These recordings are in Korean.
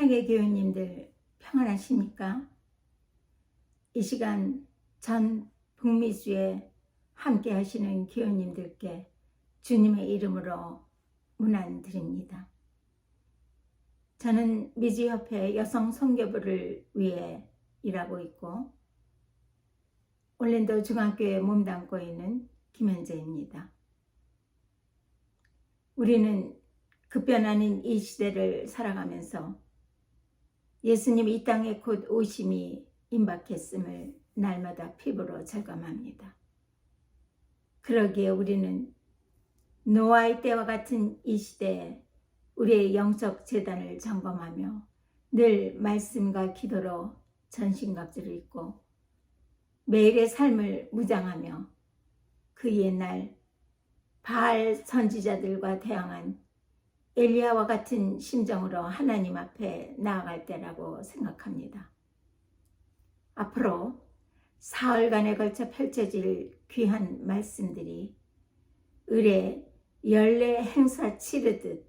사랑의 교우님들 평안하십니까? 이 시간 전 북미주에 함께 하시는 교우님들께 주님의 이름으로 문안드립니다. 저는 미주협회 여성 선교부를 위해 일하고 있고 올랜도 중앙교회에 몸담고 있는 김현재입니다. 우리는 급변하는 이 시대를 살아가면서 예수님 이 땅에 곧 오심이 임박했음을 날마다 피부로 절감합니다. 그러기에 우리는 노아의 때와 같은 이 시대에 우리의 영적 재단을 점검하며 늘 말씀과 기도로 전신갑주를 입고 매일의 삶을 무장하며 그 옛날 바알 선지자들과 대항한 엘리야와 같은 심정으로 하나님 앞에 나아갈 때라고 생각합니다. 앞으로 사흘간에 걸쳐 펼쳐질 귀한 말씀들이 을의 연례 행사 치르듯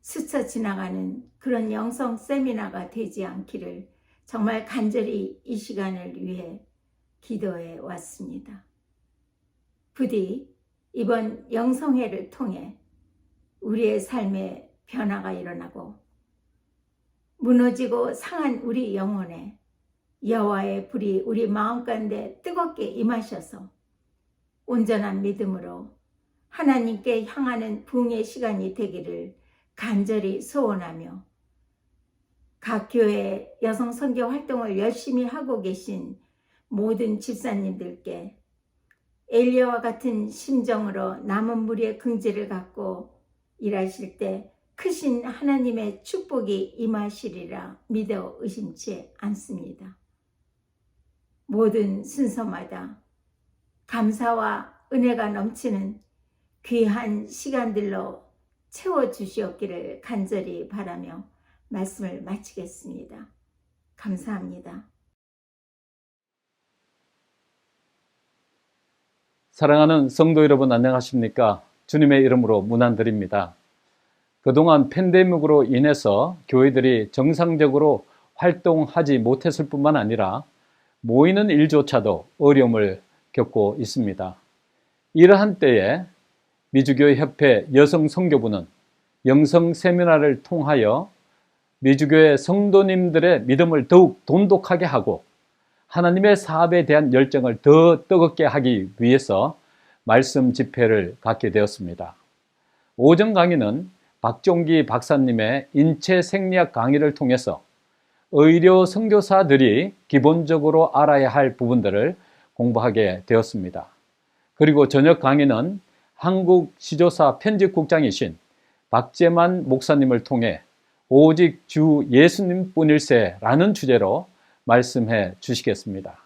스쳐 지나가는 그런 영성 세미나가 되지 않기를 정말 간절히 이 시간을 위해 기도해 왔습니다. 부디 이번 영성회를 통해 우리의 삶에 변화가 일어나고 무너지고 상한 우리 영혼에 여호와의 불이 우리 마음 가운데 뜨겁게 임하셔서 온전한 믿음으로 하나님께 향하는 부흥의 시간이 되기를 간절히 소원하며 각 교회 여성 선교 활동을 열심히 하고 계신 모든 집사님들께 엘리야와 같은 심정으로 남은 무리의 긍지를 갖고 일하실 때 크신 하나님의 축복이 임하시리라 믿어 의심치 않습니다. 모든 순서마다 감사와 은혜가 넘치는 귀한 시간들로 채워주시옵기를 간절히 바라며 말씀을 마치겠습니다. 감사합니다. 사랑하는 성도 여러분 안녕하십니까? 주님의 이름으로 문안드립니다. 그동안 팬데믹으로 인해서 교회들이 정상적으로 활동하지 못했을 뿐만 아니라 모이는 일조차도 어려움을 겪고 있습니다. 이러한 때에 미주교협회 여성선교부는 영성 세미나를 통하여 미주교회 성도님들의 믿음을 더욱 돈독하게 하고 하나님의 사업에 대한 열정을 더 뜨겁게 하기 위해서 말씀 집회를 갖게 되었습니다. 오전 강의는 박종기 박사님의 인체 생리학 강의를 통해서 의료 선교사들이 기본적으로 알아야 할 부분들을 공부하게 되었습니다. 그리고 저녁 강의는 한국 시조사 편집국장이신 박재만 목사님을 통해 오직 주 예수님뿐일세라는 주제로 말씀해 주시겠습니다.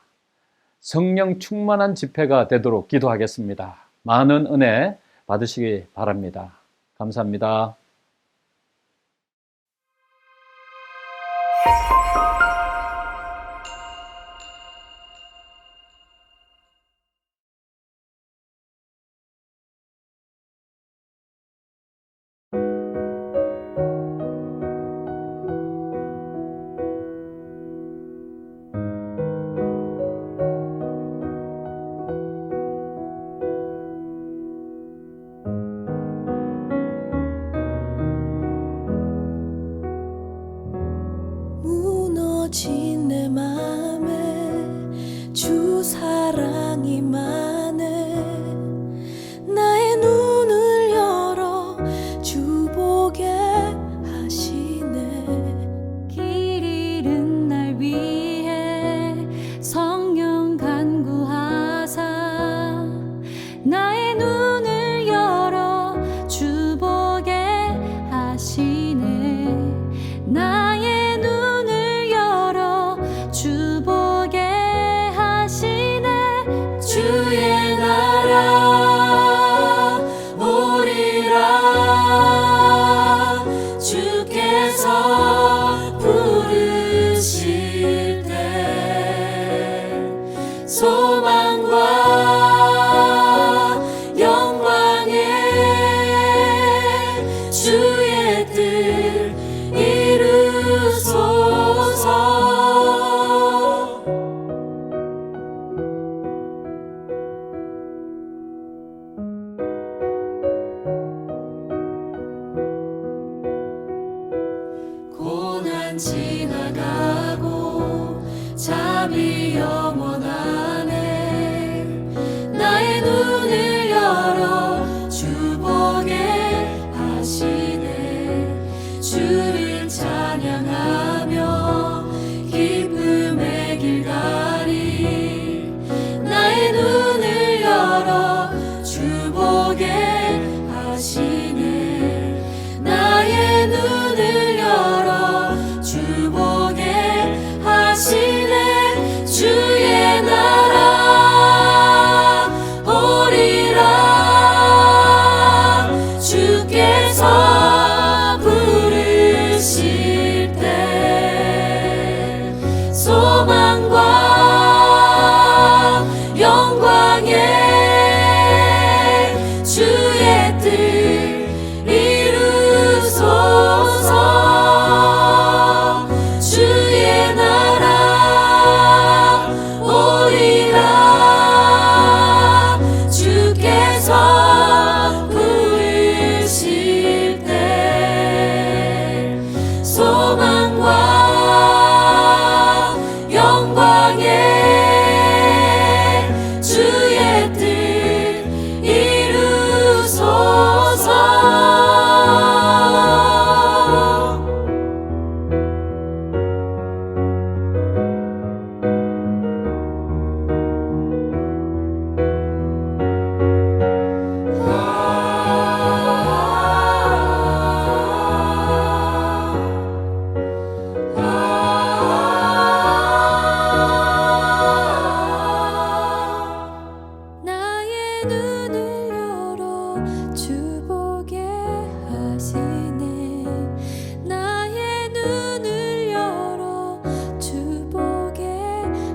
성령 충만한 집회가 되도록 기도하겠습니다. 많은 은혜 받으시기 바랍니다. 감사합니다. 무너 시간 지나가고 잠이 영원하네. 나의 눈을 열어 주 보게 하시네. 주를 찬양하며 기쁨의 길 가리. 나의 눈을 열어 주 보게 하시네. 나의 눈을 열어 주 보게 하시네. 주의 나라 오리라. 주께서 부르실 때 소망과 영광에 주의 뜻 이루소서. 주의 나라 오리라. 주께서 부르실 때 소망과 영광에 주의 뜻 이루소서. 나의 눈을 열어 주 보게 하시네. 나의 눈을 열어 주 보게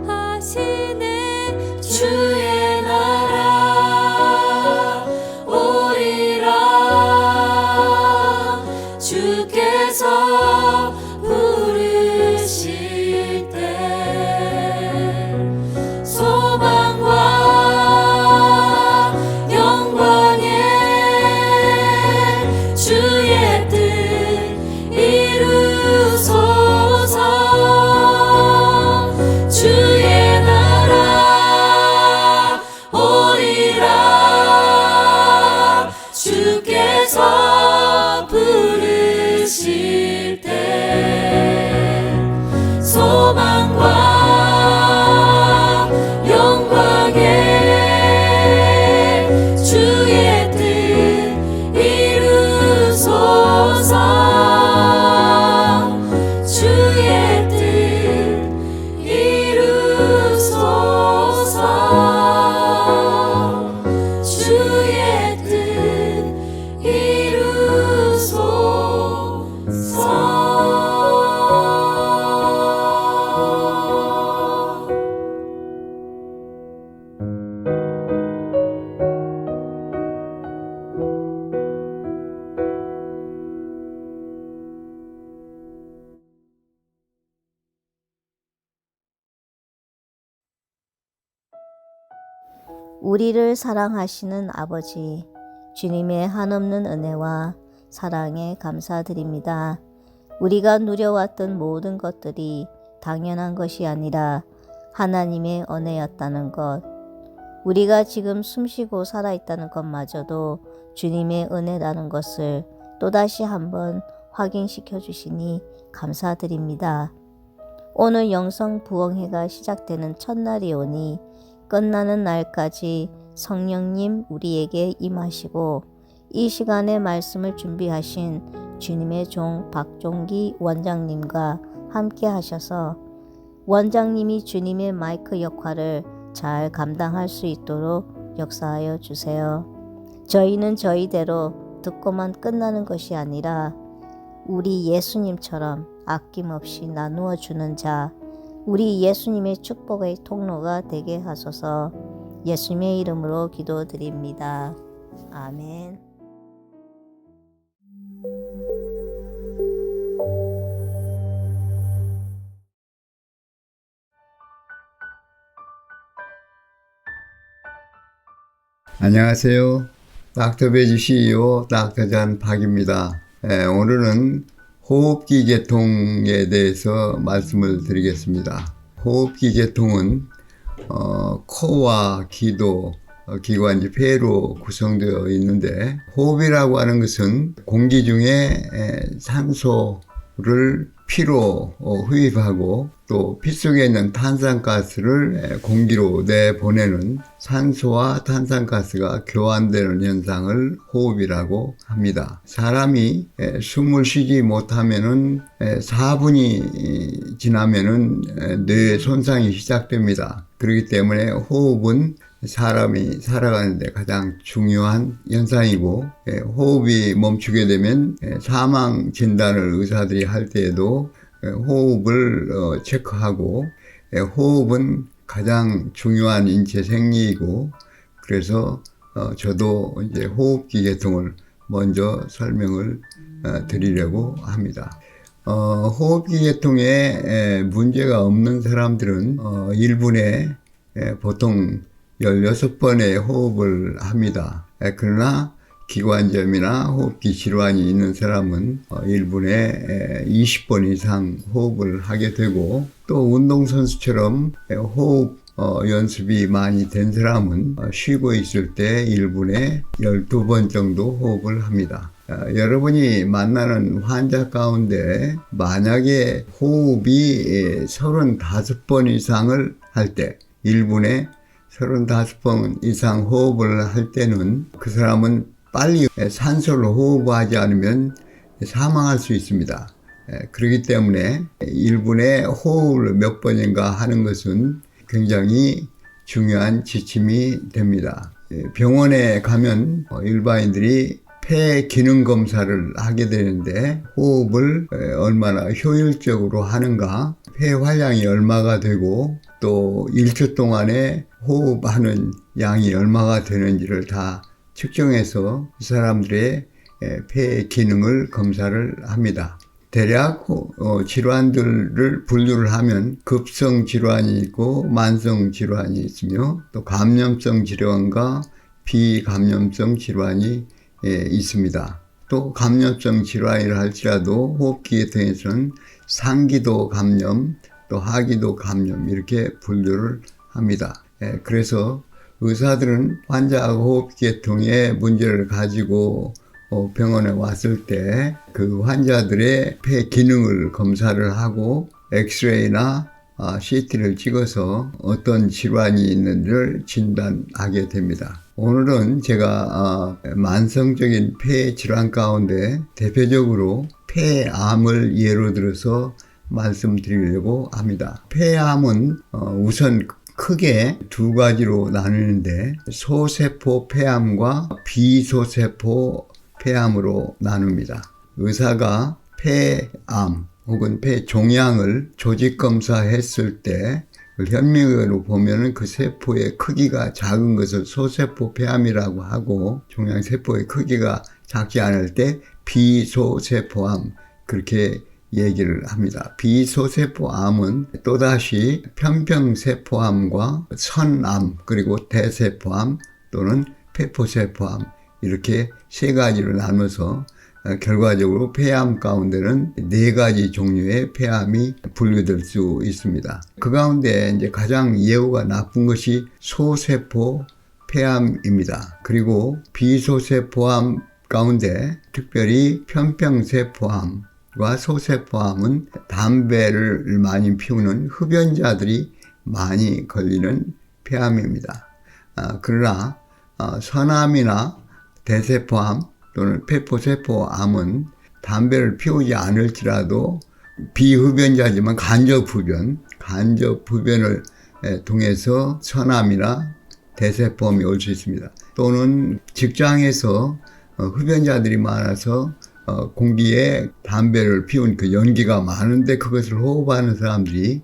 하시네. 주의 나라 오리라. 주께서 부르실 때 소망과 영광에 주의 뜻 이루소서. 주의 나라 오리라. 주께서 부르실 때 소망과 영광에 주의 뜻 이루소서. 주의 뜻 이루소서. 주의 뜻 이루소서. 우리를 사랑하시는 아버지, 주님의 한없는 은혜와 사랑에 감사드립니다. 우리가 누려왔던 모든 것들이 당연한 것이 아니라 하나님의 은혜였다는 것, 우리가 지금 숨쉬고 살아있다는 것마저도 주님의 은혜라는 것을 또다시 한번 확인시켜 주시니 감사드립니다. 오늘 영성부흥회가 시작되는 첫날이 오니 끝나는 날까지 성령님 우리에게 임하시고 이 시간에 말씀을 준비하신 주님의 종 박종기 원장님과 함께 하셔서 원장님이 주님의 마이크 역할을 잘 감당할 수 있도록 역사하여 주세요. 저희는 저희대로 듣고만 끝나는 것이 아니라 우리 예수님처럼 아낌없이 나누어 주는 자, 우리 예수님의 축복의 통로가 되게 하소서. 예수님의 이름으로 기도드립니다. 아멘. 안녕하세요. 닥터베지 CEO 닥터잔 박입니다. 오늘은 호흡기 계통에 대해서 말씀을 드리겠습니다. 호흡기 계통은 코와 기도, 기관지 폐로 구성되어 있는데, 호흡이라고 하는 것은 공기 중에 산소를 피로 흡입하고 또 피 속에 있는 탄산가스를 공기로 내보내는 산소와 탄산가스가 교환되는 현상을 호흡이라고 합니다. 사람이 숨을 쉬지 못하면은 4분이 지나면은 뇌 손상이 시작됩니다. 그렇기 때문에 호흡은 사람이 살아가는데 가장 중요한 현상이고, 호흡이 멈추게 되면 사망 진단을 의사들이 할 때에도 호흡을 체크하고, 호흡은 가장 중요한 인체 생리이고, 그래서 저도 이제 호흡기 계통을 먼저 설명을 드리려고 합니다. 호흡기 계통에 문제가 없는 사람들은 1분에 보통 16번의 호흡을 합니다. 그러나 기관지염이나 호흡기 질환이 있는 사람은 1분에 20번 이상 호흡을 하게 되고, 또 운동선수처럼 호흡 연습이 많이 된 사람은 쉬고 있을 때 1분에 12번 정도 호흡을 합니다. 여러분이 만나는 환자 가운데 만약에 호흡이 35번 이상을 할 때, 1분에 35번 이상 호흡을 할 때는 그 사람은 빨리 산소를 호흡하지 않으면 사망할 수 있습니다. 그렇기 때문에 1분에 호흡을 몇 번인가 하는 것은 굉장히 중요한 지침이 됩니다. 병원에 가면 일반인들이 폐 기능 검사를 하게 되는데, 호흡을 얼마나 효율적으로 하는가, 폐 활량이 얼마가 되고 또 1초 동안에 호흡하는 양이 얼마가 되는지를 다 측정해서 이 사람들의 폐 기능을 검사를 합니다. 대략 질환들을 분류를 하면 급성 질환이 있고 만성 질환이 있으며, 또 감염성 질환과 비감염성 질환이 있습니다. 또 감염성 질환이라 할지라도 호흡기 계통에서는 상기도 감염, 또 하기도 감염, 이렇게 분류를 합니다. 그래서 의사들은 환자가 호흡기 계통에 문제를 가지고 병원에 왔을 때 그 환자들의 폐 기능을 검사를 하고 엑스레이나 CT를 찍어서 어떤 질환이 있는지를 진단하게 됩니다. 오늘은 제가 만성적인 폐 질환 가운데 대표적으로 폐암을 예로 들어서 말씀드리려고 합니다. 폐암은 우선 크게 두 가지로 나누는데, 소세포 폐암과 비소세포 폐암으로 나눕니다. 의사가 폐암 혹은 폐 종양을 조직 검사했을 때 현미경으로 보면은 그 세포의 크기가 작은 것을 소세포 폐암이라고 하고, 종양세포의 크기가 작지 않을 때 비소세포암, 그렇게 얘기를 합니다. 비소세포암은 또다시 편평세포암과 선암, 그리고 대세포암 또는 폐포세포암, 이렇게 세 가지로 나눠서 결과적으로 폐암 가운데는 4가지 종류의 폐암이 분류될 수 있습니다. 그 가운데 이제 가장 예후가 나쁜 것이 소세포 폐암입니다. 그리고 비소세포암 가운데 특별히 편평세포암과 소세포암은 담배를 많이 피우는 흡연자들이 많이 걸리는 폐암입니다. 그러나 선암이나 대세포암 또는 폐포세포암은 담배를 피우지 않을지라도 비흡연자지만 간접흡연을 통해서 선암이나 대세포암이 올 수 있습니다. 또는 직장에서 흡연자들이 많아서 공기에 담배를 피운 그 연기가 많은데 그것을 호흡하는 사람들이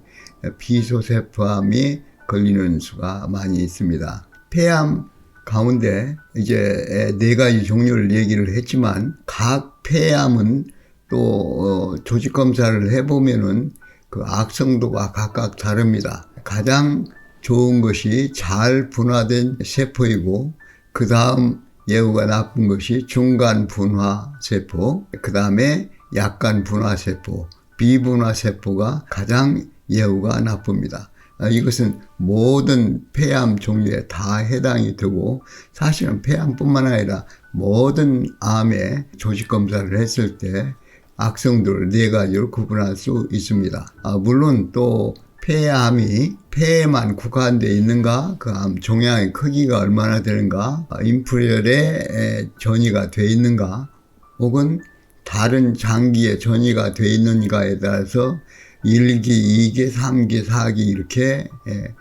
비소세포암이 걸리는 수가 많이 있습니다. 폐암 가운데 이제 4가지 종류를 얘기를 했지만, 각 폐암은 또 조직 검사를 해보면은 그 악성도가 각각 다릅니다. 가장 좋은 것이 잘 분화된 세포이고, 그 다음 예후가 나쁜 것이 중간 분화 세포, 그 다음에 약간 분화세포, 비분화세포가 가장 예후가 나쁩니다. 이것은 모든 폐암 종류에 다 해당이 되고 사실은 폐암뿐만 아니라 모든 암의 조직검사를 했을 때 악성들을 4가지로 구분할 수 있습니다. 물론 또 폐암이 폐에만 국한되어 있는가, 그 암 종양의 크기가 얼마나 되는가, 인프리얼에 전이가 되어 있는가, 혹은 다른 장기에 전이가 되어 있는가에 따라서 1기, 2기, 3기, 4기 이렇게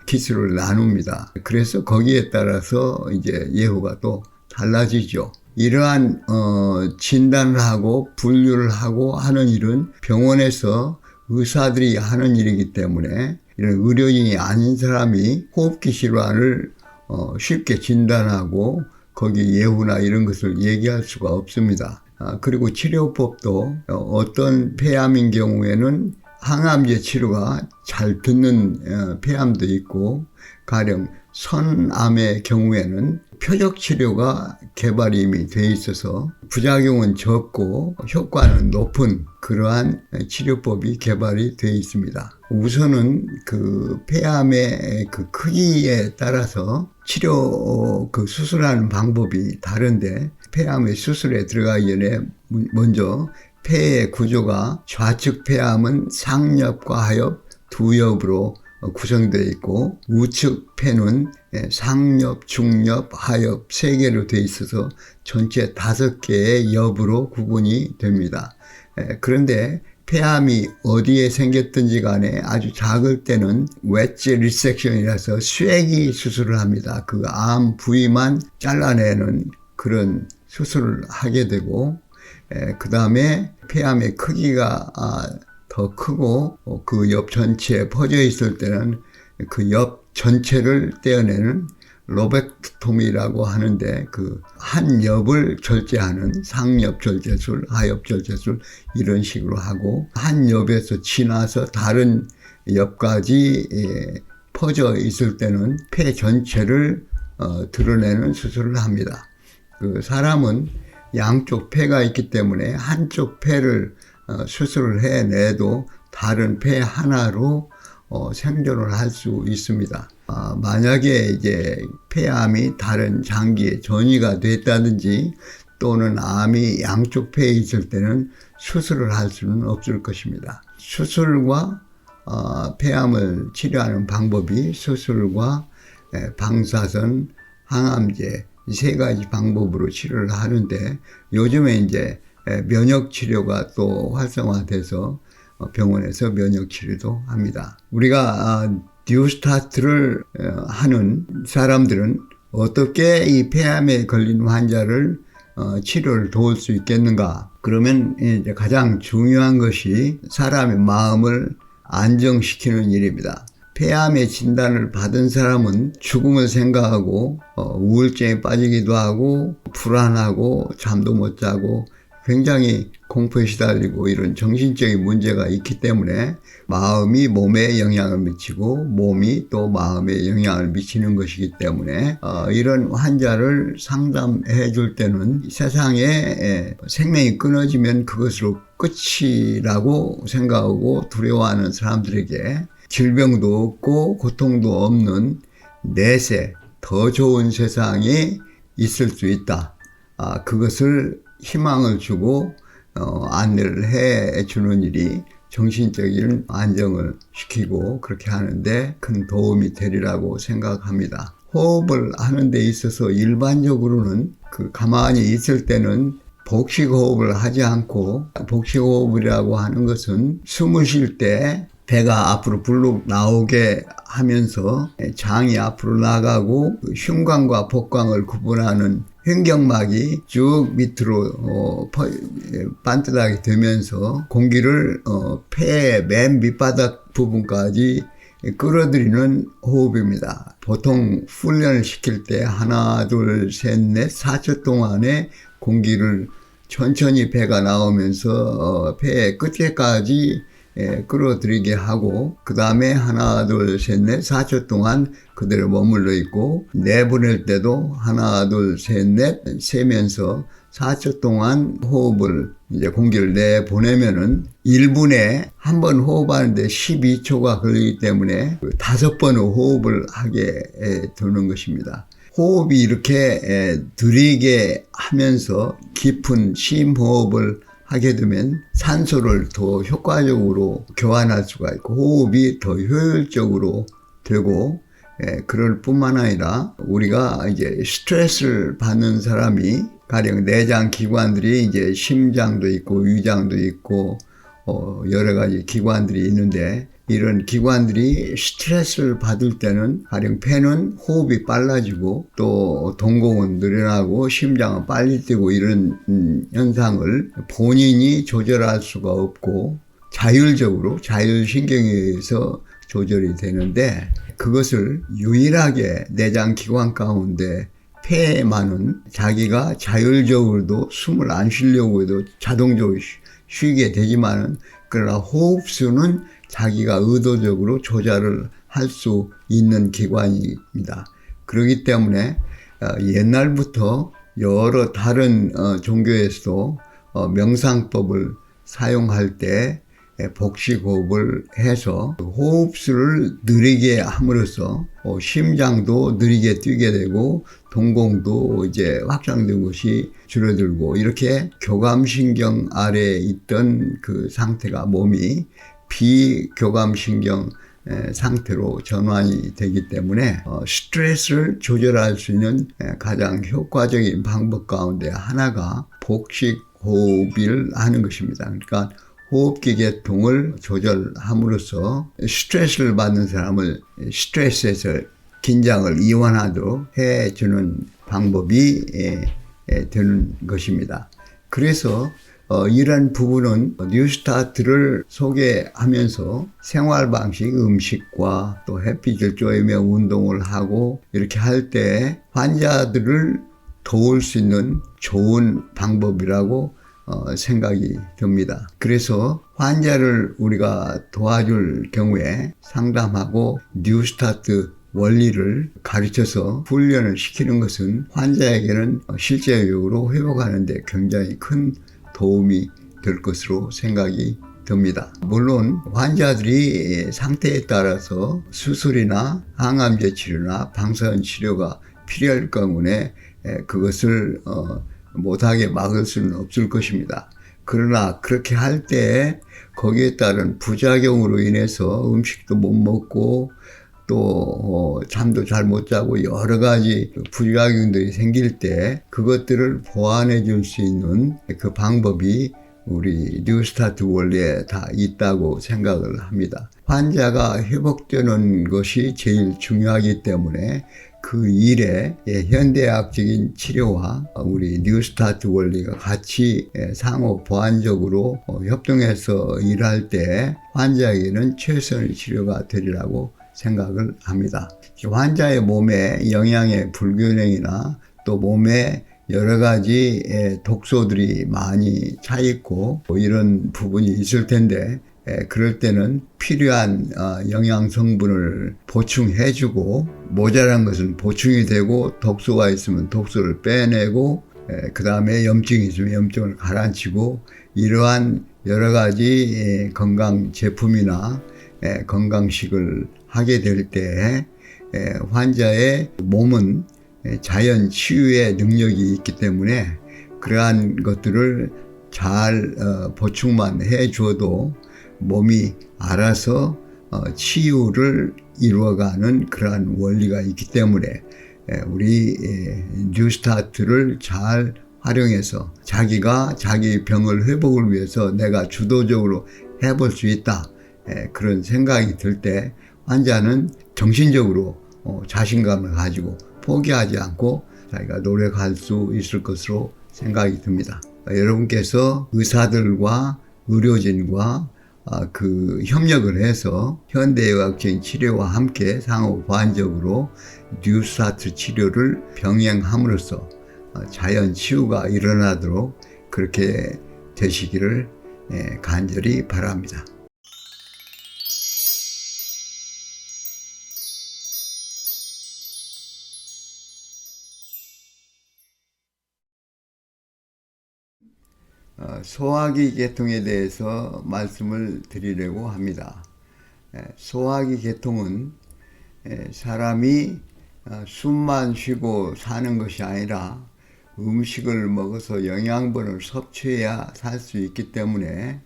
기수를 나눕니다. 그래서 거기에 따라서 이제 예후가 또 달라지죠. 이러한 진단을 하고 분류를 하고 하는 일은 병원에서 의사들이 하는 일이기 때문에 이런 의료인이 아닌 사람이 호흡기 질환을 쉽게 진단하고 거기 예후나 이런 것을 얘기할 수가 없습니다. 그리고 치료법도 어떤 폐암인 경우에는 항암제 치료가 잘 듣는 폐암도 있고, 가령 선암의 경우에는 표적 치료가 개발이 이미 돼 있어서 부작용은 적고 효과는 높은 그러한 치료법이 개발이 돼 있습니다. 우선은 그 폐암의 그 크기에 따라서 치료 수술하는 방법이 다른데, 폐암의 수술에 들어가기 전에 먼저 폐의 구조가 좌측 폐암은 상엽과 하엽 두 엽으로 구성되어 있고, 우측 폐는 상엽, 중엽, 하엽 3개로 되어 있어서 전체 5개의 엽으로 구분이 됩니다. 그런데 폐암이 어디에 생겼든지 간에 아주 작을 때는 웨지 리섹션이라서 쇠기 수술을 합니다. 그 암 부위만 잘라내는 그런 수술을 하게 되고, 그 다음에 폐암의 크기가 더 크고 그 옆 전체에 퍼져 있을 때는 그 옆 전체를 떼어내는 로벡토미라고 하는데, 그 한 옆을 절제하는 상엽 절제술, 하엽 절제술 이런 식으로 하고, 한 옆에서 지나서 다른 옆까지 퍼져 있을 때는 폐 전체를 드러내는 수술을 합니다. 그 사람은 양쪽 폐가 있기 때문에 한쪽 폐를 수술을 해내도 다른 폐 하나로 생존을 할 수 있습니다. 만약에 이제 폐암이 다른 장기에 전이가 됐다든지 또는 암이 양쪽 폐에 있을 때는 수술을 할 수는 없을 것입니다. 수술과 폐암을 치료하는 방법이 수술과 방사선, 항암제 이 3가지 방법으로 치료를 하는데, 요즘에 이제 면역 치료가 또 활성화돼서 병원에서 면역 치료도 합니다. 우리가 뉴스타트를 하는 사람들은 어떻게 이 폐암에 걸린 환자를 치료를 도울 수 있겠는가? 그러면 이제 가장 중요한 것이 사람의 마음을 안정시키는 일입니다. 폐암의 진단을 받은 사람은 죽음을 생각하고 우울증에 빠지기도 하고 불안하고 잠도 못 자고 굉장히 공포에 시달리고 이런 정신적인 문제가 있기 때문에 마음이 몸에 영향을 미치고 몸이 또 마음에 영향을 미치는 것이기 때문에 이런 환자를 상담해 줄 때는 세상에 생명이 끊어지면 그것으로 끝이라고 생각하고 두려워하는 사람들에게 질병도 없고 고통도 없는 내세 더 좋은 세상이 있을 수 있다. 그것을 희망을 주고 안내를 해 주는 일이 정신적인 안정을 시키고 그렇게 하는데 큰 도움이 되리라고 생각합니다. 호흡을 하는 데 있어서 일반적으로는 가만히 있을 때는 복식호흡을 하지 않고, 복식호흡이라고 하는 것은 숨을 쉴 때 배가 앞으로 불룩 나오게 하면서 장이 앞으로 나가고 흉곽과 복강을 구분하는 횡격막이 쭉 밑으로 반듯하게 되면서 공기를 폐의 맨 밑바닥 부분까지 끌어들이는 호흡입니다. 보통 훈련을 시킬 때 하나, 둘, 셋, 넷, 4초 동안에 공기를 천천히 배가 나오면서 폐의 끝에까지 끌어들이게 하고, 그 다음에 하나, 둘, 셋, 넷, 4초 동안 그대로 머물러 있고, 내보낼 때도 하나, 둘, 셋, 넷 세면서 4초 동안 호흡을 이제 공기를 내보내면은 1분에 한 번 호흡하는데 12초가 걸리기 때문에 5번의 호흡을 하게 되는 것입니다. 호흡이 이렇게 느리게 하면서 깊은 심호흡을 하게 되면 산소를 더 효과적으로 교환할 수가 있고 호흡이 더 효율적으로 되고 그럴 뿐만 아니라 우리가 이제 스트레스를 받는 사람이 가령 내장 기관들이 이제 심장도 있고 위장도 있고 여러 가지 기관들이 있는데 이런 기관들이 스트레스를 받을 때는 가령 폐는 호흡이 빨라지고 또 동공은 늘어나고 심장은 빨리 뛰고 이런 현상을 본인이 조절할 수가 없고 자율적으로 자율신경에 의해서 조절이 되는데 그것을 유일하게 내장 기관 가운데 폐에만은 자기가 자율적으로도 숨을 안 쉬려고 해도 자동적으로 쉬게 되지만은 그러나 호흡수는 자기가 의도적으로 조절을 할 수 있는 기관입니다. 그렇기 때문에 옛날부터 여러 다른 종교에서도 명상법을 사용할 때 복식호흡을 해서 호흡수를 느리게 함으로써 심장도 느리게 뛰게 되고 동공도 이제 확장된 것이 줄어들고 이렇게 교감신경 아래에 있던 그 상태가 몸이 비교감신경 상태로 전환이 되기 때문에 스트레스를 조절할 수 있는 가장 효과적인 방법 가운데 하나가 복식호흡을 하는 것입니다. 그러니까 호흡기 계통을 조절함으로써 스트레스를 받는 사람을 스트레스에서 긴장을 이완하도록 해주는 방법이 되는 것입니다. 그래서 이런 부분은 뉴스타트를 소개하면서 생활 방식, 음식과 또 햇빛을 쬐며 운동을 하고 이렇게 할 때 환자들을 도울 수 있는 좋은 방법이라고 생각이 듭니다. 그래서 환자를 우리가 도와줄 경우에 상담하고 뉴스타트 원리를 가르쳐서 훈련을 시키는 것은 환자에게는 실제적으로 회복하는 데 굉장히 큰 도움이 될 것으로 생각이 듭니다. 물론 환자들이 상태에 따라서 수술이나 항암제 치료나 방사선 치료가 필요할 경우에 그것을 못하게 막을 수는 없을 것입니다. 그러나 그렇게 할 때 거기에 따른 부작용으로 인해서 음식도 못 먹고 또 잠도 잘 못 자고 여러 가지 부작용들이 생길 때 그것들을 보완해 줄 수 있는 그 방법이 우리 뉴스타트 원리에 다 있다고 생각을 합니다. 환자가 회복되는 것이 제일 중요하기 때문에 그 일에 현대학적인 치료와 우리 뉴스타트 원리가 같이 상호 보완적으로 협동해서 일할 때 환자에게는 최선의 치료가 되리라고 생각을 합니다. 환자의 몸에 영양의 불균형이나 또 몸에 여러 가지 독소들이 많이 차 있고 이런 부분이 있을 텐데 그럴 때는 필요한 영양 성분을 보충해주고 모자란 것은 보충이 되고 독소가 있으면 독소를 빼내고 그 다음에 염증이 있으면 염증을 가라앉히고 이러한 여러 가지 건강 제품이나 건강식을 하게 될 때 환자의 몸은 자연 치유의 능력이 있기 때문에 그러한 것들을 잘 보충만 해 주어도 몸이 알아서 치유를 이루어가는 그러한 원리가 있기 때문에 우리 뉴스타트를 잘 활용해서 자기가 자기 병을 회복을 위해서 내가 주도적으로 해볼 수 있다. 그런 생각이 들 때 환자는 정신적으로 자신감을 가지고 포기하지 않고 자기가 노력할 수 있을 것으로 생각이 듭니다. 여러분께서 의사들과 의료진과 그 협력을 해서 현대의학적인 치료와 함께 상호 보완적으로 뉴스타트 치료를 병행함으로써 자연 치유가 일어나도록 그렇게 되시기를 간절히 바랍니다. 소화기 계통에 대해서 말씀을 드리려고 합니다. 소화기 계통은 사람이 숨만 쉬고 사는 것이 아니라 음식을 먹어서 영양분을 섭취해야 살 수 있기 때문에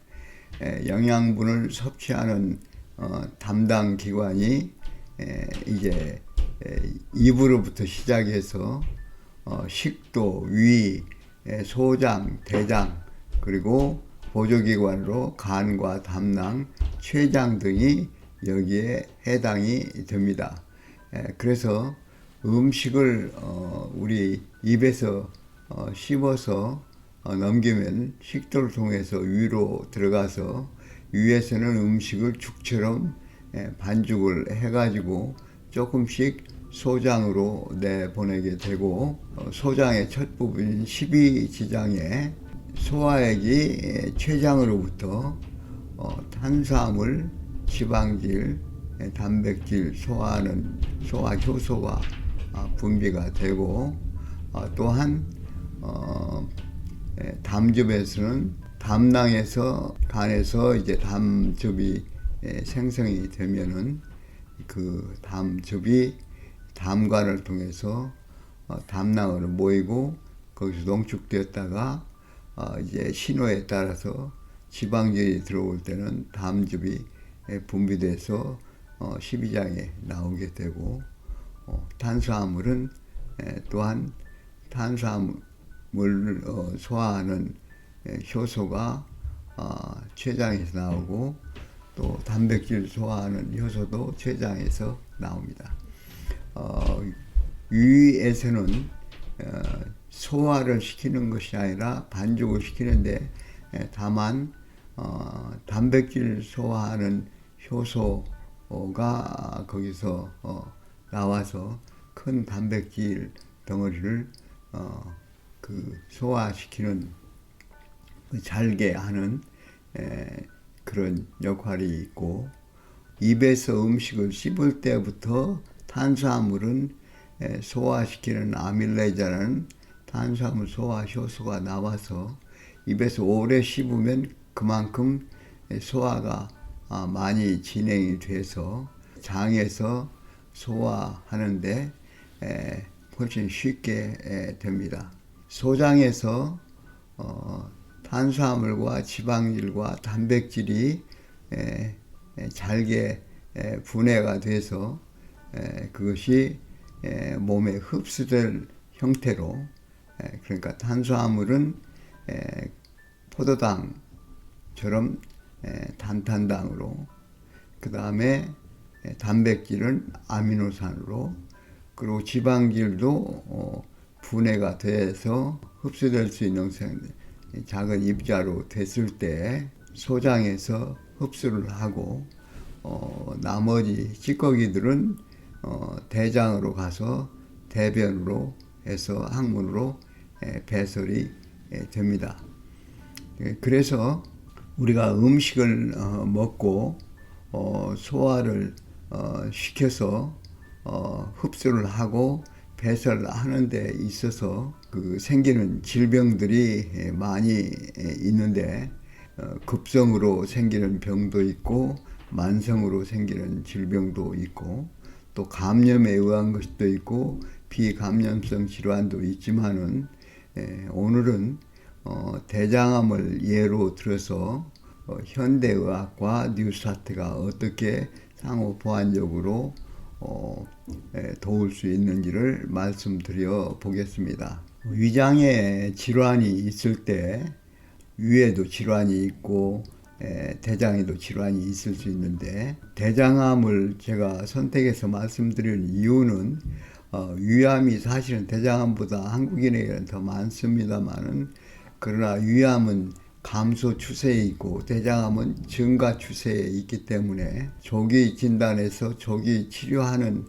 영양분을 섭취하는 담당 기관이 이제 입으로부터 시작해서 식도, 위, 소장, 대장, 그리고 보조기관으로 간과 담낭, 췌장 등이 여기에 해당이 됩니다. 그래서 음식을 우리 입에서 씹어서 넘기면 식도를 통해서 위로 들어가서 위에서는 음식을 죽처럼 반죽을 해가지고 조금씩 소장으로 내보내게 되고, 소장의 첫 부분인 십이지장에 소화액이 췌장으로부터 탄수화물, 지방질, 단백질 소화하는 소화효소가 분비가 되고, 또한 담즙에서는 담낭에서 간에서 이제 담즙이 생성이 되면은 그 담즙이 담관을 통해서 담낭으로 모이고 거기서 농축되었다가 이제 신호에 따라서 지방질이 들어올 때는 담즙이 분비돼서 십이장에 나오게 되고, 탄수화물은 또한 탄수화물을 소화하는 효소가 췌장에서 나오고, 또 단백질 소화하는 효소도 췌장에서 나옵니다. 위에서는 소화를 시키는 것이 아니라 반죽을 시키는데, 다만 단백질 소화하는 효소가 거기서 나와서 큰 단백질 덩어리를 소화시키는 잘게 하는 그런 역할이 있고, 입에서 음식을 씹을 때부터 탄수화물은 소화시키는 아밀레이자라는 탄수화물 소화 효소가 나와서 입에서 오래 씹으면 그만큼 소화가 많이 진행이 돼서 장에서 소화하는데 훨씬 쉽게 됩니다. 소장에서 탄수화물과 지방질과 단백질이 잘게 분해가 돼서 그것이 몸에 흡수될 형태로, 그러니까 탄수화물은 포도당처럼 단탄당으로, 그 다음에 단백질은 아미노산으로, 그리고 지방질도 분해가 돼서 흡수될 수 있는 작은 입자로 됐을 때 소장에서 흡수를 하고, 나머지 찌꺼기들은 대장으로 가서 대변으로 해서 항문으로 배설이 됩니다. 그래서 우리가 음식을 먹고 소화를 시켜서 흡수를 하고 배설하는 데 있어서 생기는 질병들이 많이 있는데, 급성으로 생기는 병도 있고 만성으로 생기는 질병도 있고, 또 감염에 의한 것도 있고 비감염성 질환도 있지만은, 오늘은 대장암을 예로 들어서 현대의학과 뉴스타트가 어떻게 상호 보완적으로 도울 수 있는지를 말씀드려 보겠습니다. 위장에 질환이 있을 때 위에도 질환이 있고 대장에도 질환이 있을 수 있는데, 대장암을 제가 선택해서 말씀드리는 이유는 위암이 사실은 대장암보다 한국인에게는 더 많습니다만은, 그러나 위암은 감소 추세에 있고 대장암은 증가 추세에 있기 때문에 조기 진단해서 조기 치료하는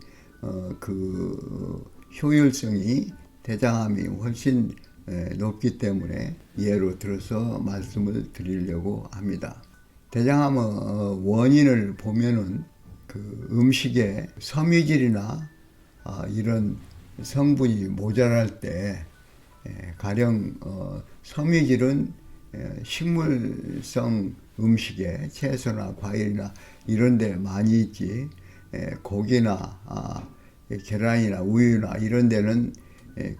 그 효율성이 대장암이 훨씬 높기 때문에 예로 들어서 말씀을 드리려고 합니다. 대장암의 원인을 보면은 그 음식에 섬유질이나 이런 성분이 모자랄 때, 가령 섬유질은 식물성 음식에 채소나 과일이나 이런 데 많이 있지, 고기나 계란이나 우유나 이런 데는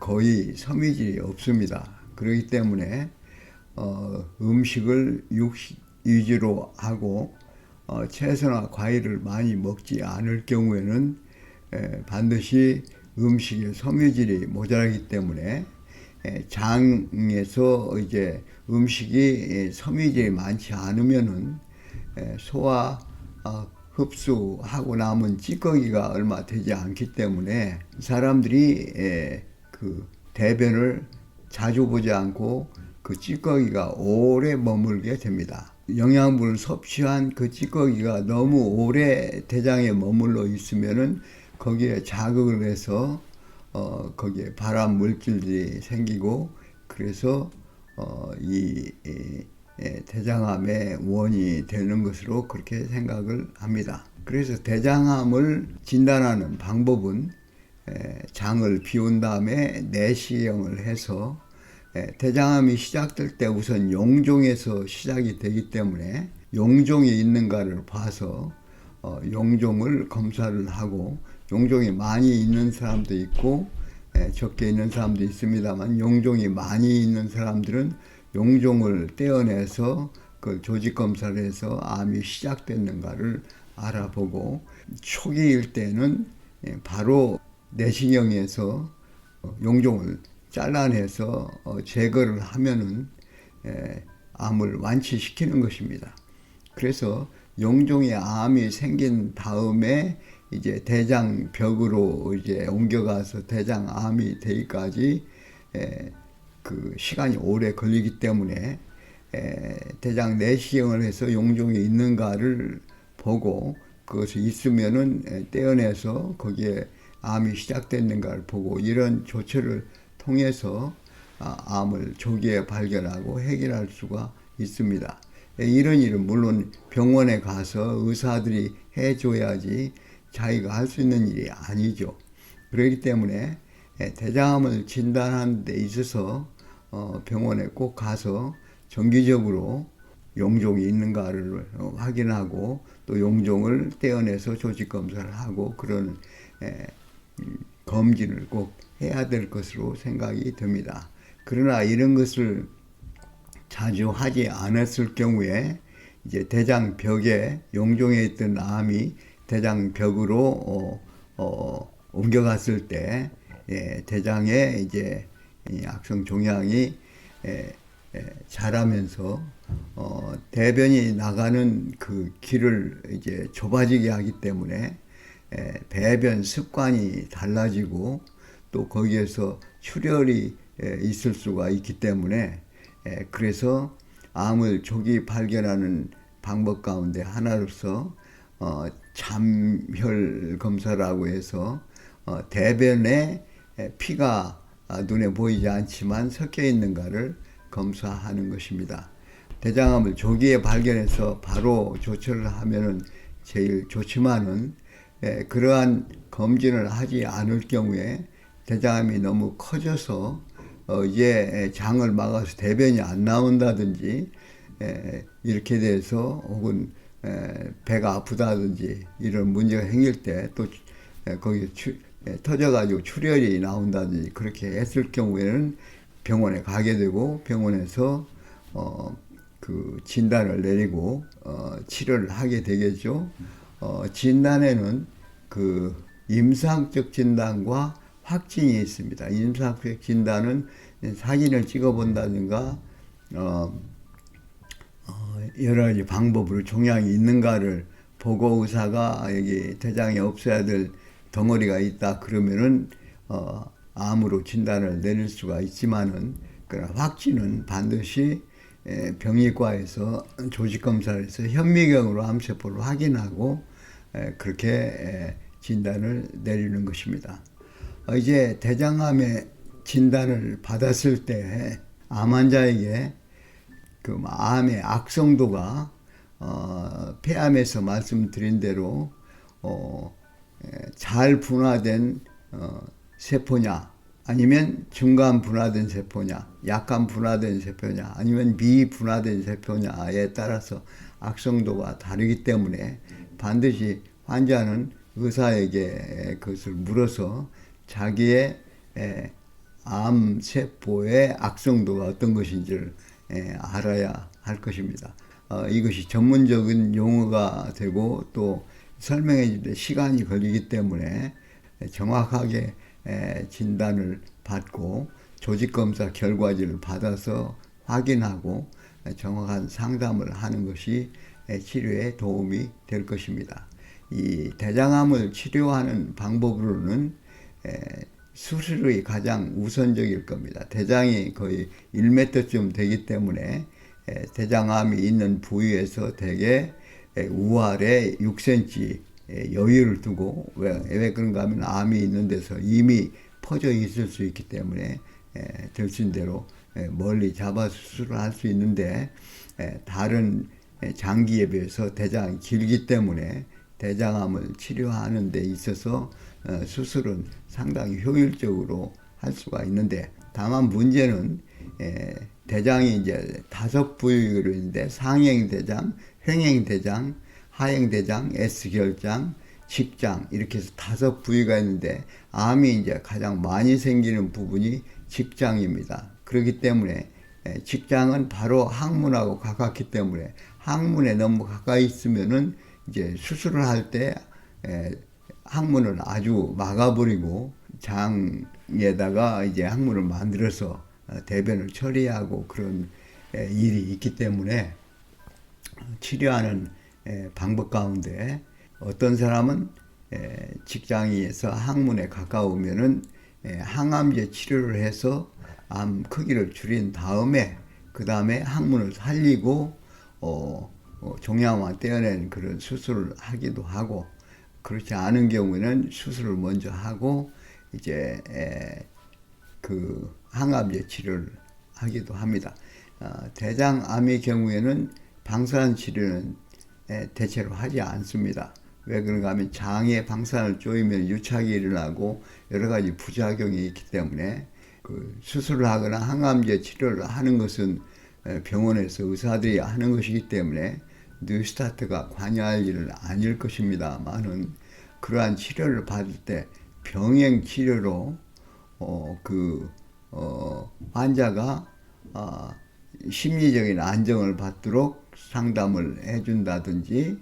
거의 섬유질이 없습니다. 그렇기 때문에 음식을 육식 위주로 하고 채소나 과일을 많이 먹지 않을 경우에는 반드시 음식의 섬유질이 모자라기 때문에 장에서 이제 음식이 섬유질이 많지 않으면은 소화 흡수하고 남은 찌꺼기가 얼마 되지 않기 때문에 사람들이 그 대변을 자주 보지 않고 그 찌꺼기가 오래 머물게 됩니다. 영양분을 섭취한 그 찌꺼기가 너무 오래 대장에 머물러 있으면은 거기에 자극을 해서 거기에 발암 물질들이 생기고 그래서 이 대장암의 원인이 되는 것으로 그렇게 생각을 합니다. 그래서 대장암을 진단하는 방법은 장을 비운 다음에 내시경을 해서 대장암이 시작될 때 우선 용종에서 시작이 되기 때문에 용종이 있는가를 봐서 용종을 검사를 하고 용종이 많이 있는 사람도 있고 적게 있는 사람도 있습니다만 용종이 많이 있는 사람들은 용종을 떼어내서 그 조직 검사를 해서 암이 시작됐는가를 알아보고 초기일 때는 바로 내시경에서 용종을 잘라내서 제거를 하면은 암을 완치시키는 것입니다. 그래서 용종에 암이 생긴 다음에 이제 대장벽으로 이제 옮겨가서 대장암이 되기까지 그 시간이 오래 걸리기 때문에 대장 내시경을 해서 용종이 있는가를 보고 그것이 있으면은 떼어내서 거기에 암이 시작됐는가를 보고 이런 조처를 통해서 암을 조기에 발견하고 해결할 수가 있습니다. 이런 일은 물론 병원에 가서 의사들이 해줘야지 자기가 할 수 있는 일이 아니죠. 그렇기 때문에 대장암을 진단하는 데 있어서 병원에 꼭 가서 정기적으로 용종이 있는가를 확인하고 또 용종을 떼어내서 조직 검사를 하고 그런 검진을 꼭 해야 될 것으로 생각이 듭니다. 그러나 이런 것을 자주 하지 않았을 경우에 이제 대장벽에 용종에 있던 암이 대장벽으로 옮겨갔을 때 대장에 이제 악성 종양이 자라면서 대변이 나가는 그 길을 이제 좁아지게 하기 때문에 배변 습관이 달라지고 또 거기에서 출혈이 있을 수가 있기 때문에 그래서 암을 조기 발견하는 방법 가운데 하나로서 잠혈 검사라고 해서 대변에 피가 눈에 보이지 않지만 섞여 있는가를 검사하는 것입니다. 대장암을 조기에 발견해서 바로 조처를 하면은 제일 좋지만은 그러한 검진을 하지 않을 경우에 대장암이 너무 커져서 이제 장을 막아서 대변이 안 나온다든지 이렇게 돼서 혹은 배가 아프다든지 이런 문제가 생길 때 또 거기 터져가지고 출혈이 나온다든지 그렇게 했을 경우에는 병원에 가게 되고 병원에서 그 진단을 내리고 치료를 하게 되겠죠. 진단에는 그 임상적 진단과 확진이 있습니다. 임상적 진단은 사진을 찍어 본다든가 여러 가지 방법으로 종양이 있는가를 보고 의사가 여기 대장에 없어야 될 덩어리가 있다 그러면은 암으로 진단을 내릴 수가 있지만은 그러나 확진은 반드시 병의과에서 조직 검사를 해서 현미경으로 암세포를 확인하고 그렇게 진단을 내리는 것입니다. 이제 대장암의 진단을 받았을 때 암 환자에게 그 암의 악성도가 폐암에서 말씀드린 대로 잘 분화된 세포냐 아니면 중간 분화된 세포냐, 약간 분화된 세포냐, 아니면 미분화된 세포냐에 따라서 악성도가 다르기 때문에 반드시 환자는 의사에게 그것을 물어서 자기의 암세포의 악성도가 어떤 것인지를 알아야 할 것입니다. 이것이 전문적인 용어가 되고 또 설명해 줄 때 시간이 걸리기 때문에 정확하게 진단을 받고 조직검사 결과지를 받아서 확인하고 정확한 상담을 하는 것이 치료에 도움이 될 것입니다. 이 대장암을 치료하는 방법으로는 수술이 가장 우선적일 겁니다. 대장이 거의 1m쯤 되기 때문에 대장암이 있는 부위에서 대개 우아래 6cm 여유를 두고 왜 그런가 하면 암이 있는 데서 이미 퍼져 있을 수 있기 때문에 들신 대로 멀리 잡아 수술을 할 수 있는데 다른 장기에 비해서 대장이 길기 때문에 대장암을 치료하는 데 있어서 수술은 상당히 효율적으로 할 수가 있는데 다만 문제는 대장이 이제 5부위로 있는데 상행대장, 횡행대장, 하행대장, S결장, 직장 이렇게 해서 5부위가 있는데 암이 이제 가장 많이 생기는 부분이 직장입니다. 그렇기 때문에 직장은 바로 항문하고 가깝기 때문에 항문에 너무 가까이 있으면은 이제 수술을 할 때 항문을 아주 막아버리고 장에다가 이제 항문을 만들어서 대변을 처리하고 그런 일이 있기 때문에 치료하는 방법 가운데 어떤 사람은 직장에서 항문에 가까우면은 항암제 치료를 해서 암 크기를 줄인 다음에 그 다음에 항문을 살리고 종양만 떼어내는 그런 수술을 하기도 하고 그렇지 않은 경우에는 수술을 먼저 하고 이제 그 항암제 치료를 하기도 합니다. 대장암의 경우에는 방사선 치료는 대체로 하지 않습니다. 왜 그런가 하면 장에 방사선을 쪼이면 유착이 일어나고 여러 가지 부작용이 있기 때문에 그 수술을 하거나 항암제 치료를 하는 것은 병원에서 의사들이 하는 것이기 때문에 뉴스타트가 관여할 일은 아닐 것입니다만은 그러한 치료를 받을 때 병행 치료로 환자가 심리적인 안정을 받도록 상담을 해준다든지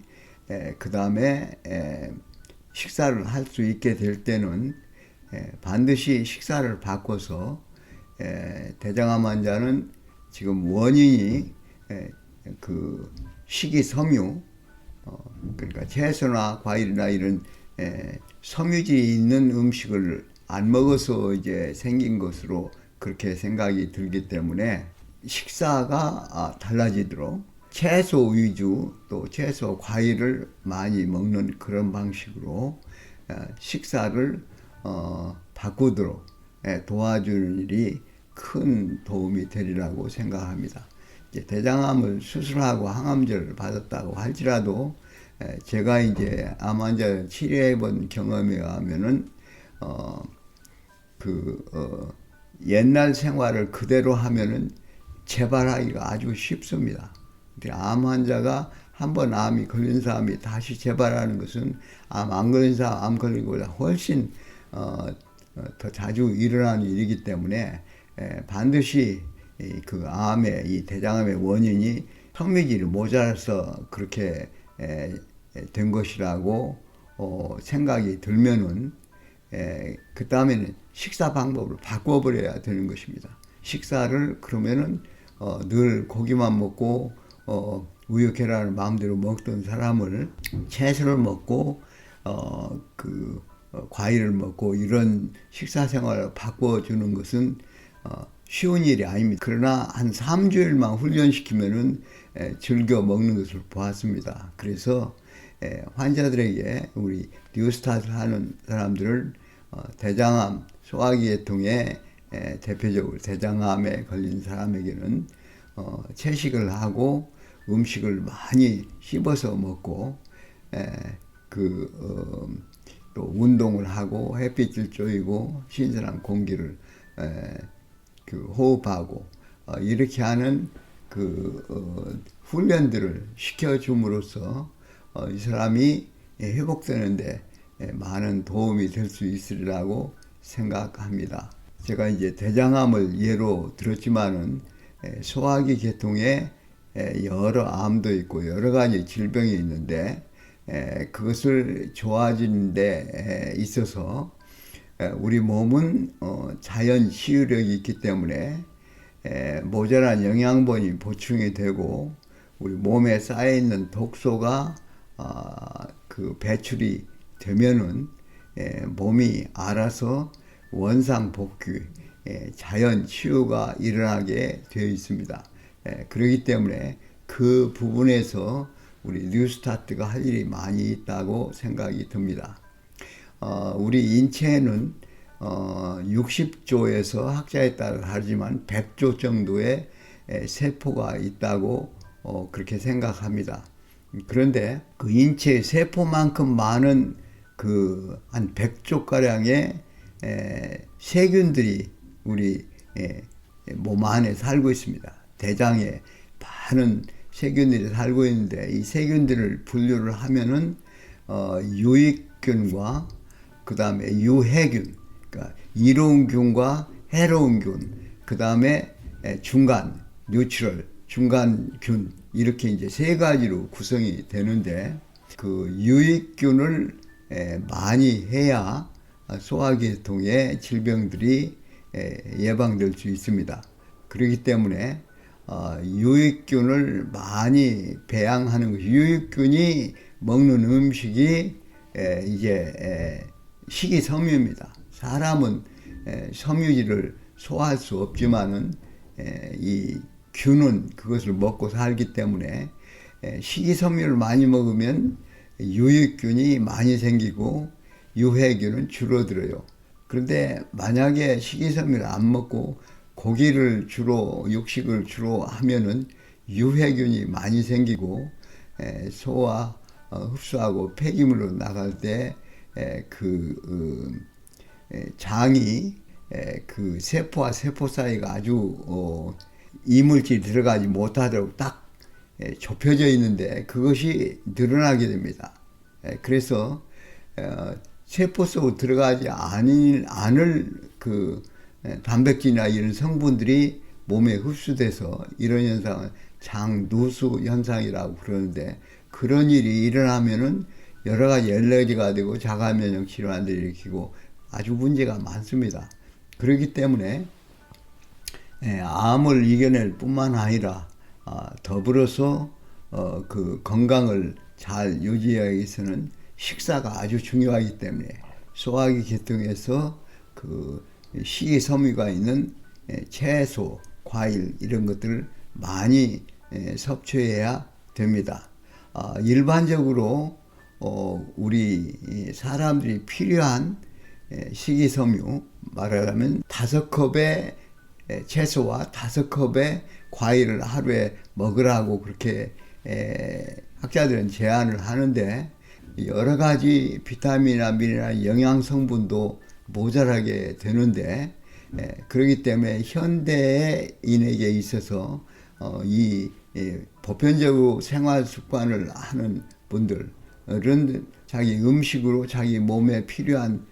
그 다음에 식사를 할 수 있게 될 때는 반드시 식사를 바꿔서 대장암 환자는 지금 원인이 그 식이섬유 그러니까 채소나 과일이나 이런 섬유질이 있는 음식을 안 먹어서 이제 생긴 것으로 그렇게 생각이 들기 때문에 식사가 달라지도록 채소 위주 또 채소 과일을 많이 먹는 그런 방식으로 식사를 바꾸도록 도와주는 일이 큰 도움이 되리라고 생각합니다. 이제 대장암을 수술하고 항암제를 받았다고 할지라도 제가 이제 암 환자를 치료해 본 경험에 의하면은 옛날 생활을 그대로 하면은 재발하기가 아주 쉽습니다. 암 환자가 한번 암이 걸린 사람이 다시 재발하는 것은 암 안 걸린 사람 암 걸린 것보다 훨씬 더 자주 일어나는 일이기 때문에 반드시 그 암의 이 대장암의 원인이 섬유질이 모자라서 그렇게 된 것이라고 생각이 들면은 그 다음에는 식사 방법을 바꿔버려야 되는 것입니다. 식사를 그러면은 늘 고기만 먹고 우유 계란을 마음대로 먹던 사람을 채소를 먹고 과일을 먹고 이런 식사 생활을 바꿔주는 것은 쉬운 일이 아닙니다. 그러나 한 3주일만 훈련시키면은 즐겨 먹는 것을 보았습니다. 그래서 환자들에게 우리 뉴스타트 하는 사람들을 대장암, 소화기계통에 대표적으로 대장암에 걸린 사람에게는 채식을 하고 음식을 많이 씹어서 먹고 또 운동을 하고 햇빛을 쬐이고 신선한 공기를 그 호흡하고 이렇게 하는 훈련들을 시켜줌으로써 이 사람이 회복되는데 많은 도움이 될 수 있으리라고 생각합니다. 제가 이제 대장암을 예로 들었지만은 소화기 계통에 여러 암도 있고 여러 가지 질병이 있는데 그것을 좋아지는 데 있어서 우리 몸은 자연 치유력이 있기 때문에 모자란 영양분이 보충이 되고 우리 몸에 쌓여있는 독소가 그 배출이 되면은 몸이 알아서 원상복귀, 자연 치유가 일어나게 되어 있습니다. 그렇기 때문에 그 부분에서 우리 뉴스타트가 할 일이 많이 있다고 생각이 듭니다. 우리 인체에는 60조에서 학자에 따라 다르지만 100조 정도의 세포가 있다고 그렇게 생각합니다. 그런데 그 인체의 세포만큼 많은 그 한 100조가량의 세균들이 우리 몸 안에 살고 있습니다. 대장에 많은 세균들이 살고 있는데 이 세균들을 분류를 하면은 유익균과 그 다음에 유해균, 그러니까 이로운 균과 해로운 균, 그 다음에 중간, 뉴트럴, 중간균 이렇게 이제 세 가지로 구성이 되는데 그 유익균을 많이 해야 소화계통의 질병들이 예방될 수 있습니다. 그렇기 때문에 유익균을 많이 배양하는 것, 유익균이 먹는 음식이 이제 식이섬유입니다. 사람은 섬유질을 소화할 수 없지만은 이 균은 그것을 먹고 살기 때문에 식이섬유를 많이 먹으면 유익균이 많이 생기고 유해균은 줄어들어요. 그런데 만약에 식이섬유를 안 먹고 고기를 주로 육식을 주로 하면은 유해균이 많이 생기고 소화 흡수하고 폐기물로 나갈 때 장이 그 세포와 세포 사이가 아주 이물질이 들어가지 못하도록 딱 좁혀져 있는데 그것이 늘어나게 됩니다. 그래서 세포 속으로 들어가지 않을 그 단백질이나 이런 성분들이 몸에 흡수돼서 이런 현상을 장누수 현상이라고 그러는데 그런 일이 일어나면은 여러 가지 엘러지가 되고 자가면역 질환을 일으키고 아주 문제가 많습니다. 그렇기 때문에 암을 이겨낼 뿐만 아니라 더불어서 그 건강을 잘 유지하기 위해서는 식사가 아주 중요하기 때문에 소화기 계통에서 그 식이섬유가 있는 채소, 과일 이런 것들을 많이 섭취해야 됩니다. 일반적으로 우리 사람들이 필요한 식이섬유 말하자면 5컵의 채소와 5컵의 과일을 하루에 먹으라고 그렇게 학자들은 제안을 하는데 여러 가지 비타민이나 미네랄 영양 성분도 모자라게 되는데 그렇기 때문에 현대인에게 있어서 이 보편적으로 생활 습관을 하는 분들은 자기 음식으로 자기 몸에 필요한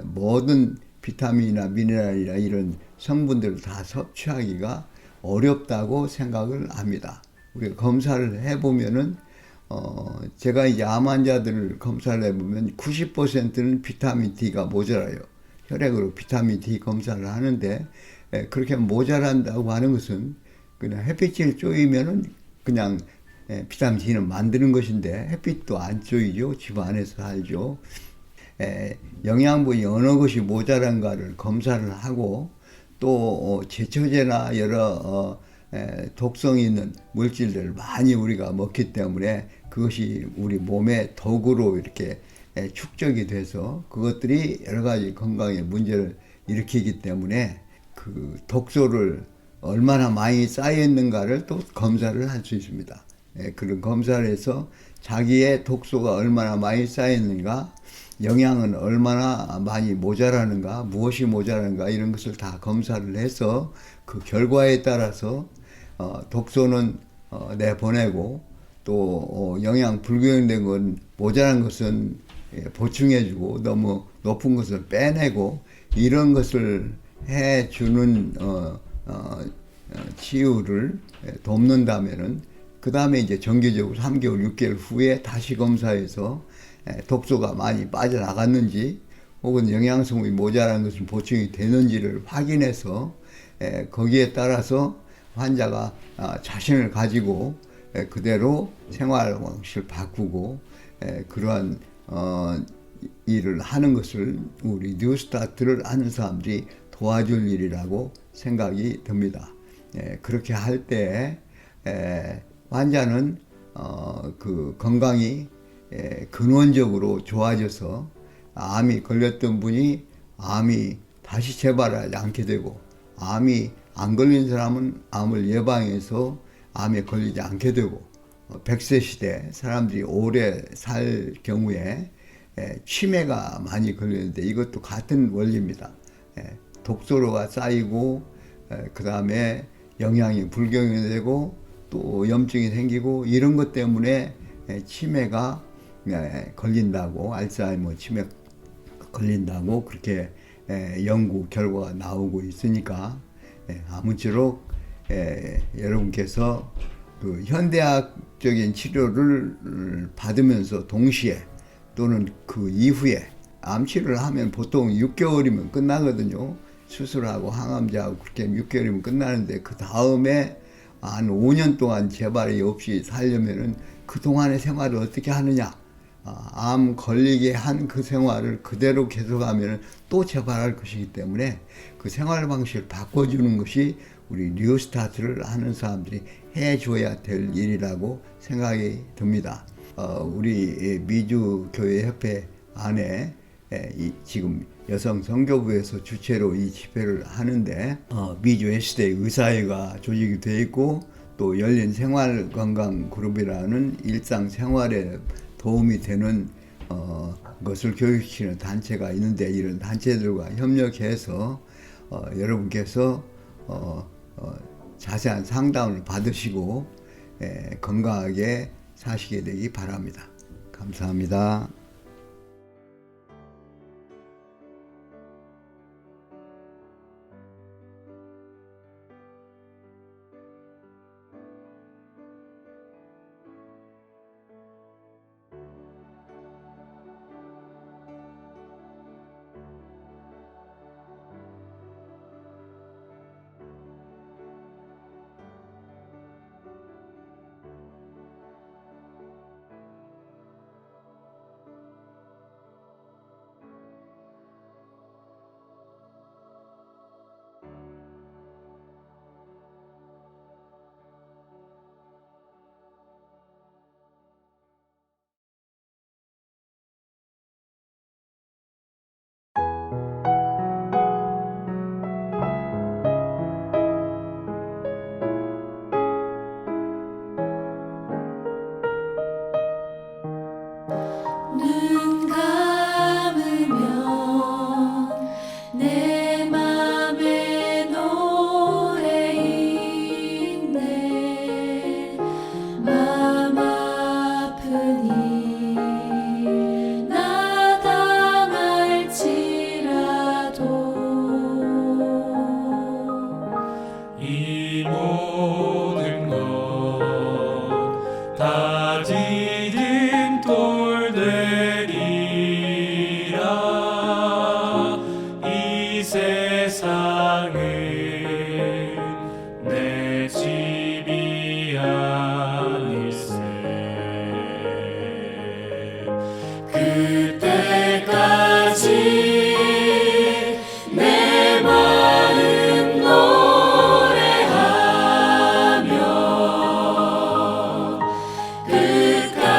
모든 비타민이나 미네랄이나 이런 성분들을 다 섭취하기가 어렵다고 생각을 합니다. 우리가 검사를 해보면은 제가 이제 암 환자들을 검사를 해보면 90%는 비타민 D가 모자라요. 혈액으로 비타민 D 검사를 하는데 그렇게 모자란다고 하는 것은 그냥 햇빛을 쪼이면은 그냥 비타민 D는 만드는 것인데 햇빛도 안 쪼이죠. 집 안에서 살죠. 영양분이 어느 것이 모자란가를 검사를 하고 또 제초제나 여러 독성 있는 물질들을 많이 우리가 먹기 때문에 그것이 우리 몸의 덕으로 이렇게 축적이 돼서 그것들이 여러 가지 건강에 문제를 일으키기 때문에 그 독소를 얼마나 많이 쌓여 있는가를 또 검사를 할 수 있습니다. 그런 검사를 해서 자기의 독소가 얼마나 많이 쌓여 있는가 영양은 얼마나 많이 모자라는가, 무엇이 모자라는가 이런 것을 다 검사를 해서 그 결과에 따라서 독소는 내보내고 또 영양 불균형된 건 모자란 것은 보충해주고 너무 높은 것을 빼내고 이런 것을 해주는 치유를 돕는다면은 그 다음에 이제 정기적으로 3개월, 6개월 후에 다시 검사해서 독소가 많이 빠져나갔는지 혹은 영양성이 모자란 것은 보충이 되는지를 확인해서 거기에 따라서 환자가 자신을 가지고 그대로 생활 방식을 바꾸고 그러한 일을 하는 것을 우리 뉴스타트를 하는 사람들이 도와줄 일이라고 생각이 듭니다. 그렇게 할 때 환자는 그 건강이 근원적으로 좋아져서 암이 걸렸던 분이 암이 다시 재발하지 않게 되고 암이 안 걸린 사람은 암을 예방해서 암에 걸리지 않게 되고 100세 시대 사람들이 오래 살 경우에 치매가 많이 걸리는데 이것도 같은 원리입니다. 독소로가 쌓이고 그 다음에 영양이 불균형되고 또 염증이 생기고 이런 것 때문에 치매가 걸린다고 알츠하이머 치매 걸린다고 그렇게 연구 결과가 나오고 있으니까 아무쪼록 여러분께서 그 현대학적인 치료를 받으면서 동시에 또는 그 이후에 암 치료를 하면 보통 6개월이면 끝나거든요. 수술하고 항암제하고 그렇게 6개월이면 끝나는데 그 다음에 한 5년 동안 재발이 없이 살려면은 그 동안의 생활을 어떻게 하느냐? 암 걸리게 한 그 생활을 그대로 계속하면 또 재발할 것이기 때문에 그 생활 방식을 바꿔주는 것이 우리 뉴스타트를 하는 사람들이 해줘야 될 일이라고 생각이 듭니다. 우리 미주교회협회 안에 지금 여성 선교부에서 주최로 이 집회를 하는데 미주 S대 의사회가 조직이 되어 있고 또 열린 생활건강그룹이라는 일상생활에 도움이 되는 것을 교육시키는 단체가 있는데 이런 단체들과 협력해서 여러분께서 자세한 상담을 받으시고 건강하게 사시게 되기 바랍니다. 감사합니다. 눈 감으면 내 맘에 노래인데 맘 아프니 나 당할지라도 이 모든 것 다 지진 돌 되리라. 이 세상은 내 집이 아닐세. 그때까지 내 마음 노래하며 끝까지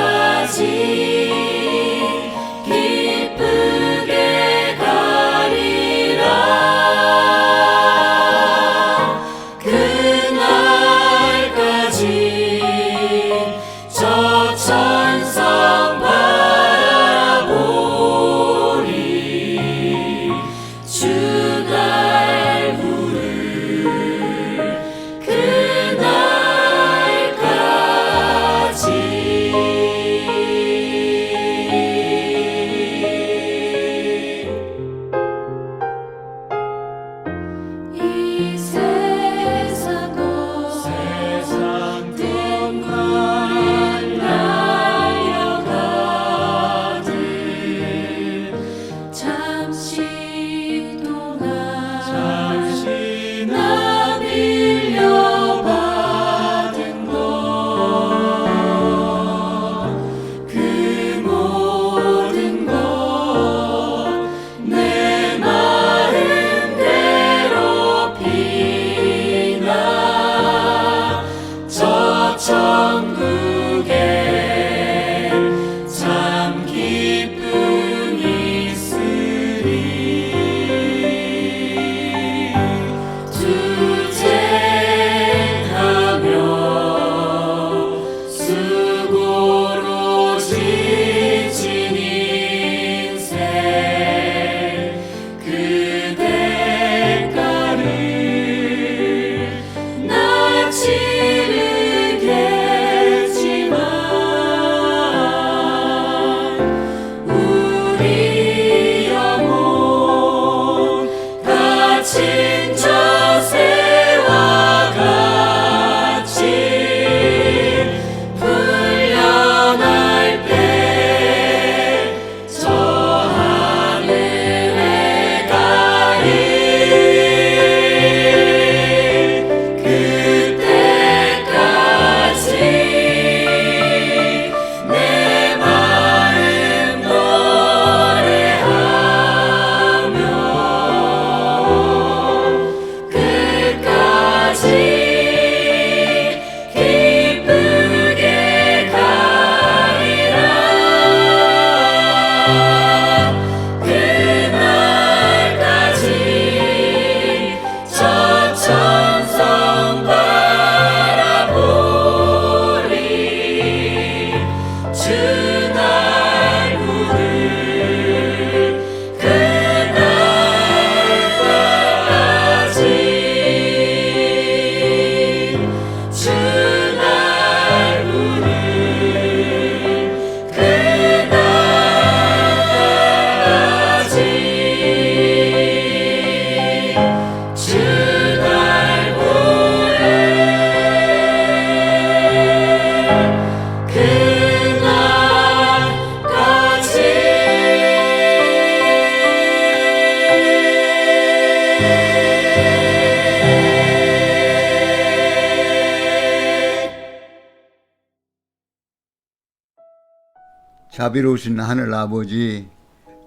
자비로우신 하늘 아버지,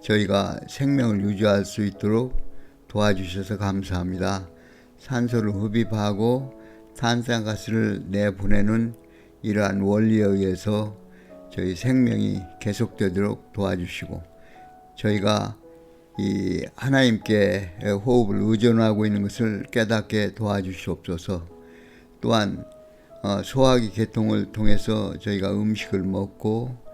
저희가 생명을 유지할 수 있도록 도와주셔서 감사합니다. 산소를 흡입하고 탄산가스를 내보내는 이러한 원리에 의해서 저희 생명이 계속되도록 도와주시고, 저희가 이 하나님께 호흡을 의존하고 있는 것을 깨닫게 도와주시옵소서. 또한 소화기 계통을 통해서 저희가 음식을 먹고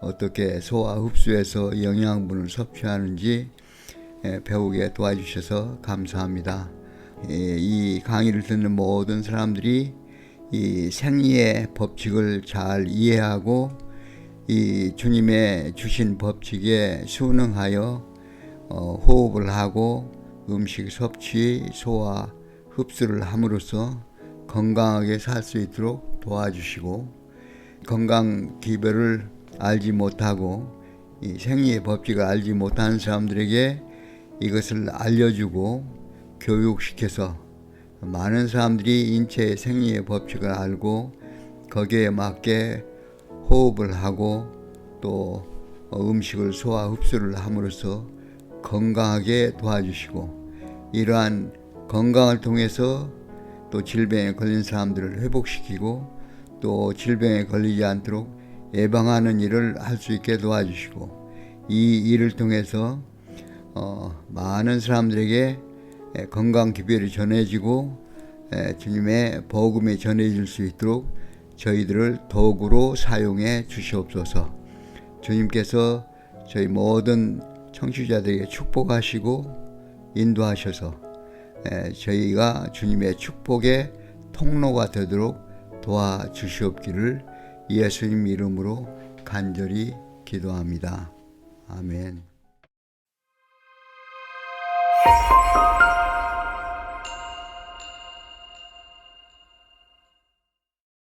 어떻게 소화 흡수해서 영양분을 섭취하는지 배우게 도와주셔서 감사합니다. 이 강의를 듣는 모든 사람들이 이 생리의 법칙을 잘 이해하고 이 주님의 주신 법칙에 순응하여 호흡을 하고 음식 섭취, 소화, 흡수를 함으로써 건강하게 살 수 있도록 도와주시고, 건강 기별을 알지 못하고 이 생리의 법칙을 알지 못하는 사람들에게 이것을 알려주고 교육시켜서 많은 사람들이 인체의 생리의 법칙을 알고 거기에 맞게 호흡을 하고 또 음식을 소화 흡수를 함으로써 건강하게 도와주시고, 이러한 건강을 통해서 또 질병에 걸린 사람들을 회복시키고 또 질병에 걸리지 않도록 예방하는 일을 할 수 있게 도와주시고, 이 일을 통해서 많은 사람들에게 건강 기별이 전해지고 주님의 복음이 전해질 수 있도록 저희들을 도구로 사용해 주시옵소서. 주님께서 저희 모든 청취자들에게 축복하시고 인도하셔서 저희가 주님의 축복의 통로가 되도록 도와주시옵기를 예수님 이름으로 간절히 기도합니다. 아멘.